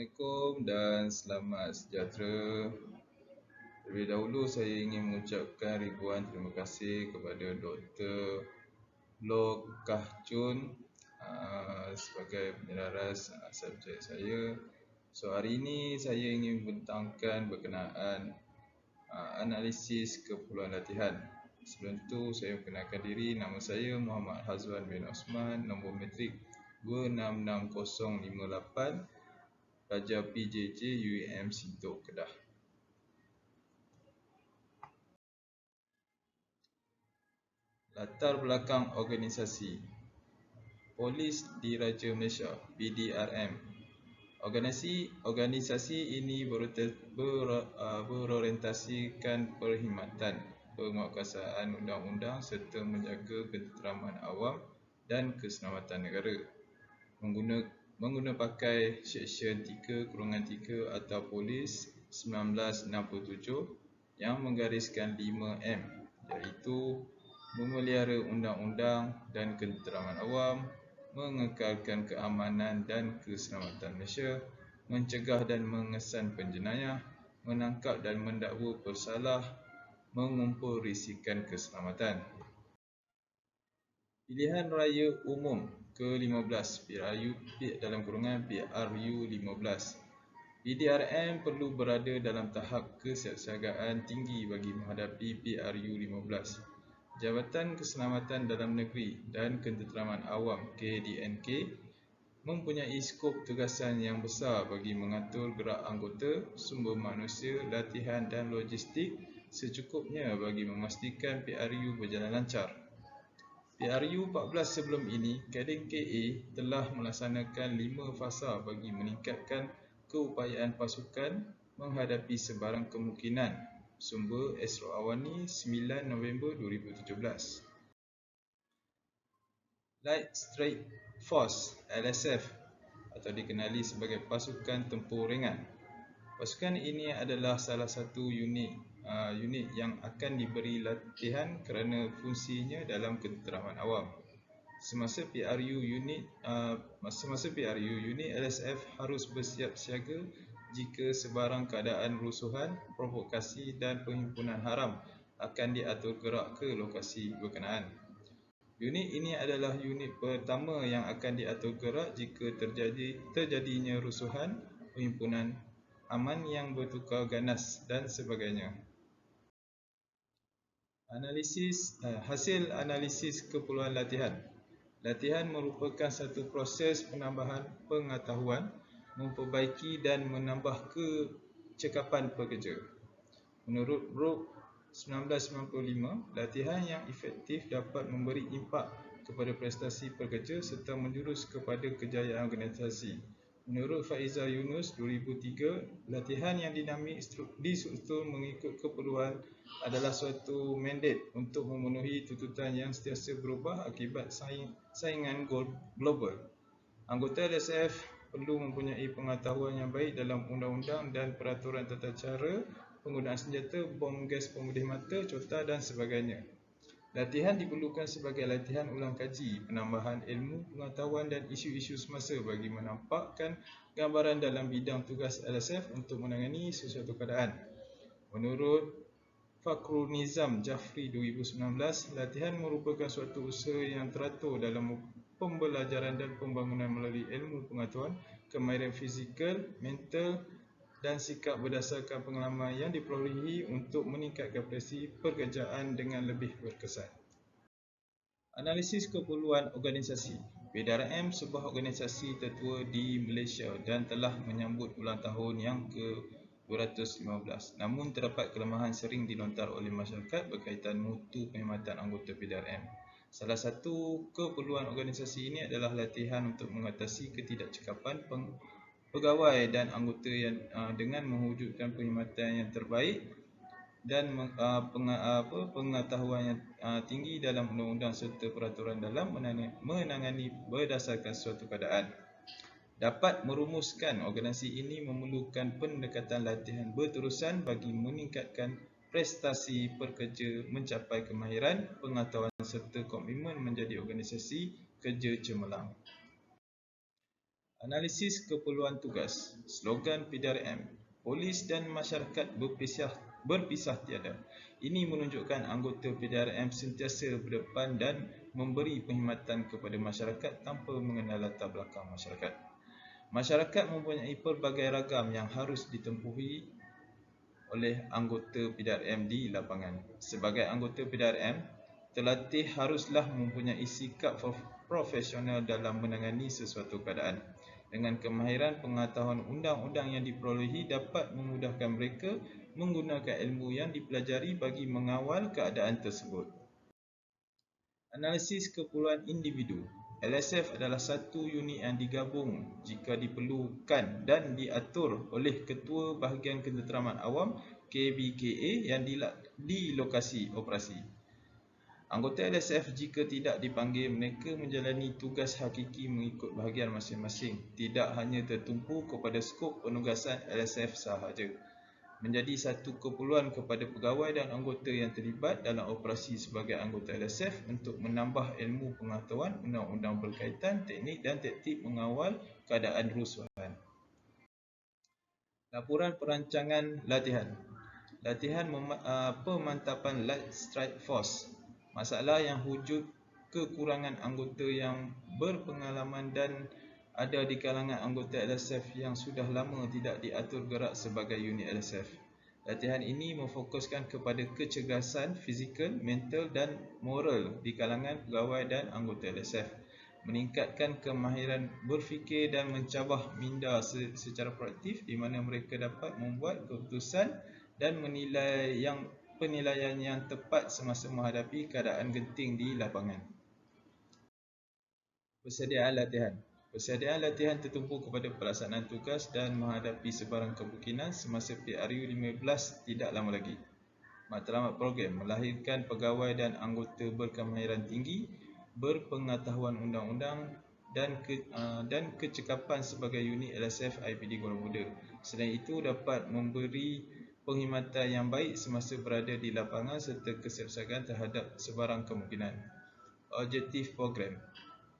Assalamualaikum dan selamat sejahtera. Terlebih dahulu saya ingin mengucapkan ribuan terima kasih kepada Dr. Loh Kah Chun sebagai penyelaras subjek saya. So hari ini saya ingin membentangkan berkenaan analisis keperluan latihan. Sebelum itu saya perkenalkan diri, nama saya Muhammad Hazwan bin Osman, nombor metrik 266058, Pelajar PJJ UiM Sintok, Kedah. Latar belakang organisasi Polis Diraja Malaysia (PDRM). Organisasi ini berorientasikan perkhidmatan, penguatkuasaan undang-undang serta menjaga ketenteraman awam dan keselamatan negara. Mengguna pakai Seksyen 3/3 atau Polis 1967 yang menggariskan 5M, iaitu memelihara undang-undang dan ketenteraman awam, mengekalkan keamanan dan keselamatan Malaysia, mencegah dan mengesan penjenayah, menangkap dan mendakwa bersalah, mengumpulrisikan keselamatan. Pilihan Raya Umum ke-15 PRU 15. PDRM perlu berada dalam tahap kesiapsiagaan tinggi bagi menghadapi PRU 15. Jabatan Keselamatan Dalam Negeri dan Ketenteraman Awam KDNK mempunyai skop tugasan yang besar bagi mengatur gerak anggota, sumber manusia, latihan dan logistik secukupnya bagi memastikan PRU berjalan lancar. PRU 14 sebelum ini, KDNKA telah melaksanakan 5 fasa bagi meningkatkan keupayaan pasukan menghadapi sebarang kemungkinan. Sumber Esro Awani, 9 November 2017. Light Strike Force (LSF) atau dikenali sebagai Pasukan Tempur Ringan. Pasukan ini adalah salah satu unit yang akan diberi latihan kerana fungsinya dalam ketenteraman awam. Semasa PRU, unit LSF harus bersiap siaga jika sebarang keadaan rusuhan, provokasi dan penghimpunan haram akan diatur gerak ke lokasi berkenaan. Unit ini adalah unit pertama yang akan diatur gerak jika terjadinya rusuhan, penghimpunan aman yang bertukar ganas dan sebagainya. Hasil analisis keperluan latihan. Latihan merupakan satu proses penambahan pengetahuan, memperbaiki dan menambah kecekapan pekerja. Menurut Brooke 1995, latihan yang efektif dapat memberi impak kepada prestasi pekerja serta menjurus kepada kejayaan organisasi. Menurut Faiza Yunus 2003, latihan yang dinamik distruktur mengikut keperluan adalah suatu mandat untuk memenuhi tuntutan yang sentiasa berubah akibat saingan global. Anggota LSF perlu mempunyai pengetahuan yang baik dalam undang-undang dan peraturan tata cara penggunaan senjata, bom gas pemudih mata, cotah dan sebagainya. Latihan diperlukan sebagai latihan ulang kaji, penambahan ilmu, pengetahuan dan isu-isu semasa bagi menampakkan gambaran dalam bidang tugas LSF untuk menangani sesuatu keadaan. Menurut Fakhrunizam Jafri 2019, latihan merupakan suatu usaha yang teratur dalam pembelajaran dan pembangunan melalui ilmu pengetahuan, kemahiran fizikal, mental dan sikap berdasarkan pengalaman yang diperolehi untuk meningkatkan prestasi pekerjaan dengan lebih berkesan. Analisis keperluan organisasi. PDRM sebuah organisasi tertua di Malaysia dan telah menyambut ulang tahun yang ke-215. Namun terdapat kelemahan sering dilontar oleh masyarakat berkaitan mutu perkhidmatan anggota PDRM. Salah satu keperluan organisasi ini adalah latihan untuk mengatasi ketidakcekapan pegawai dan anggota yang dengan mewujudkan perkhidmatan yang terbaik dan pengetahuan yang tinggi dalam undang-undang serta peraturan dalam menangani berdasarkan suatu keadaan. Dapat merumuskan, organisasi ini memerlukan pendekatan latihan berterusan bagi meningkatkan prestasi pekerja, mencapai kemahiran, pengetahuan serta komitmen menjadi organisasi kerja cemerlang. Analisis keperluan tugas. Slogan PDRM. Polis dan masyarakat berpisah tiada. Ini menunjukkan anggota PDRM sentiasa berdepan dan memberi perkhidmatan kepada masyarakat tanpa mengenal latar belakang masyarakat. Masyarakat mempunyai pelbagai ragam yang harus ditempuhi oleh anggota PDRM di lapangan. Sebagai anggota PDRM, terlatih haruslah mempunyai sikap profesional dalam menangani sesuatu keadaan. Dengan kemahiran pengetahuan undang-undang yang diperolehi dapat memudahkan mereka menggunakan ilmu yang dipelajari bagi mengawal keadaan tersebut. Analisis keperluan individu. LSF adalah satu unit yang digabung jika diperlukan dan diatur oleh Ketua Bahagian Ketenteraman Awam KBKA yang di lokasi operasi. Anggota LSF jika tidak dipanggil, mereka menjalani tugas hakiki mengikut bahagian masing-masing, tidak hanya tertumpu kepada skop penugasan LSF sahaja. Menjadi satu keperluan kepada pegawai dan anggota yang terlibat dalam operasi sebagai anggota LSF untuk menambah ilmu pengetahuan undang-undang berkaitan teknik dan taktik mengawal keadaan rusuhan. Laporan perancangan latihan. Latihan pemantapan Light Strike Force. Masalah yang wujud kekurangan anggota yang berpengalaman dan ada di kalangan anggota LSF yang sudah lama tidak diatur gerak sebagai unit LSF. Latihan ini memfokuskan kepada kecergasan fizikal, mental dan moral di kalangan pegawai dan anggota LSF. Meningkatkan kemahiran berfikir dan mencabar minda secara proaktif di mana mereka dapat membuat keputusan dan penilaian yang tepat semasa menghadapi keadaan genting di lapangan. Persediaan latihan. Persediaan latihan tertumpu kepada pelaksanaan tugas dan menghadapi sebarang kemungkinan semasa PRU 15 tidak lama lagi. Matlamat program melahirkan pegawai dan anggota berkemahiran tinggi, berpengetahuan undang-undang dan kecekapan sebagai unit LSF IPD Kuala Muda. Selain itu dapat memberi perkhidmatan yang baik semasa berada di lapangan serta kesiapsiagaan terhadap sebarang kemungkinan. Objektif program.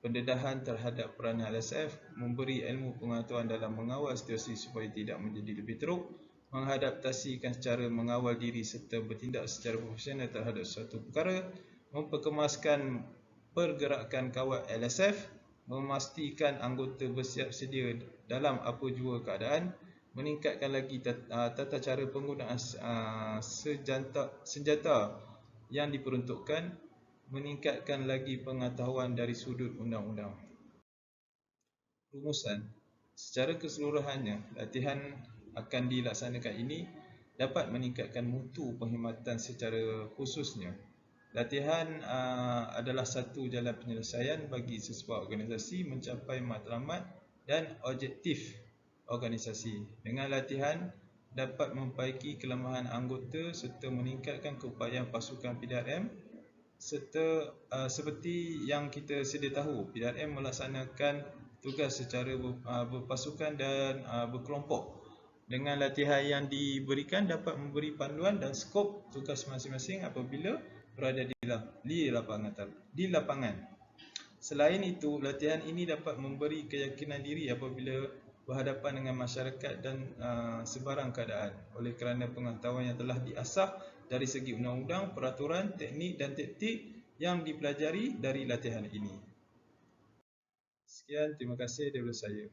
Pendedahan terhadap peranan LSF, memberi ilmu pengetahuan dalam mengawal situasi supaya tidak menjadi lebih teruk, mengadaptasikan cara mengawal diri serta bertindak secara profesional terhadap suatu perkara, memperkemaskan pergerakan kawal LSF, memastikan anggota bersiap sedia dalam apa jua keadaan, meningkatkan lagi tata cara penggunaan senjata yang diperuntukkan, meningkatkan lagi pengetahuan dari sudut undang-undang. Rumusan. Secara keseluruhannya, latihan akan dilaksanakan ini dapat meningkatkan mutu perkhidmatan secara khususnya. Latihan adalah satu jalan penyelesaian bagi sesebuah organisasi mencapai matlamat dan objektif organisasi. Dengan latihan dapat memperbaiki kelemahan anggota serta meningkatkan keupayaan pasukan PDRM serta seperti yang kita sedia tahu, PDRM melaksanakan tugas secara berpasukan dan berkelompok. Dengan latihan yang diberikan dapat memberi panduan dan skop tugas masing-masing apabila berada di lapangan. Selain itu, latihan ini dapat memberi keyakinan diri apabila berhadapan dengan masyarakat dan sebarang keadaan oleh kerana pengetahuan yang telah diasah dari segi undang-undang, peraturan, teknik dan taktik yang dipelajari dari latihan ini. Sekian, terima kasih daripada saya.